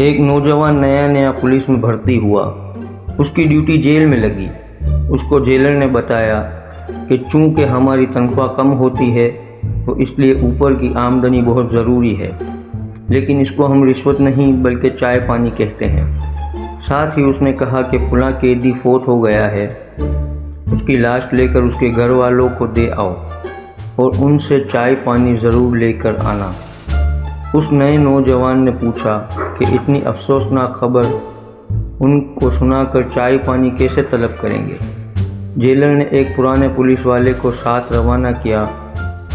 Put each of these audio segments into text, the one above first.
एक नौजवान नया नया पुलिस में भर्ती हुआ। उसकी ड्यूटी जेल में लगी। उसको जेलर ने बताया कि चूँकि हमारी तनख्वाह कम होती है तो इसलिए ऊपर की आमदनी बहुत ज़रूरी है, लेकिन इसको हम रिश्वत नहीं बल्कि चाय पानी कहते हैं। साथ ही उसने कहा कि फ़लाँ कैदी फोत हो गया है, उसकी लाश लेकर उसके घर वालों को दे आओ और उनसे चाय पानी ज़रूर लेकर आना। उस नए नौजवान ने पूछा कि इतनी अफसोसनाक खबर उनको सुनाकर चाय पानी कैसे तलब करेंगे। जेलर ने एक पुराने पुलिस वाले को साथ रवाना किया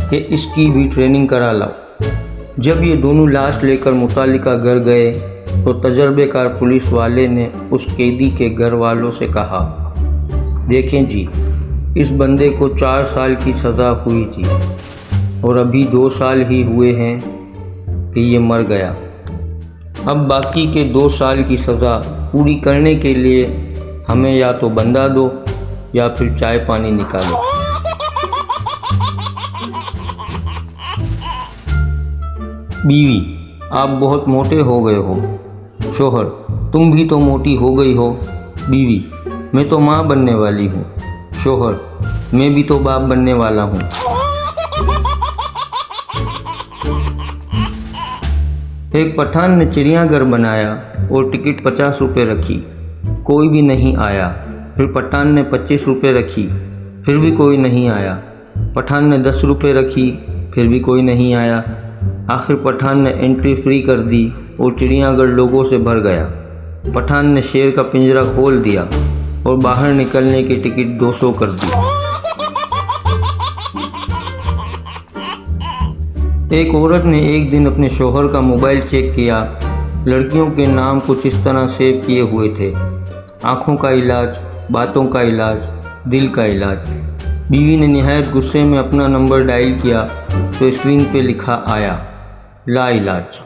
कि इसकी भी ट्रेनिंग करा लाओ। जब ये दोनों लाश लेकर मुतालिका घर गए तो तजर्बेकार पुलिस वाले ने उस कैदी के घर वालों से कहा, देखें जी, इस बंदे को 4 साल की सज़ा हुई थी और अभी 2 साल ही हुए हैं कि ये मर गया। अब बाकी के 2 साल की सज़ा पूरी करने के लिए हमें या तो बंदा दो या फिर चाय पानी निकालो। बीवी, आप बहुत मोटे हो गए हो। शोहर, तुम भी तो मोटी हो गई हो। बीवी, मैं तो माँ बनने वाली हूँ। शोहर, मैं भी तो बाप बनने वाला हूँ। एक पठान ने चिड़ियाघर बनाया और टिकट 50 रुपये रखी, कोई भी नहीं आया। फिर पठान ने 25 रुपये रखी, फिर भी कोई नहीं आया। पठान ने 10 रुपये रखी, फिर भी कोई नहीं आया। आखिर पठान ने एंट्री फ्री कर दी और चिड़ियाघर लोगों से भर गया। पठान ने शेर का पिंजरा खोल दिया और बाहर निकलने की टिकट 200 कर दी। एक औरत ने एक दिन अपने शौहर का मोबाइल चेक किया। लड़कियों के नाम कुछ इस तरह सेव किए हुए थे, आँखों का इलाज, बातों का इलाज, दिल का इलाज। बीवी ने निहायत गुस्से में अपना नंबर डायल किया तो स्क्रीन पे लिखा आया, ला इलाज।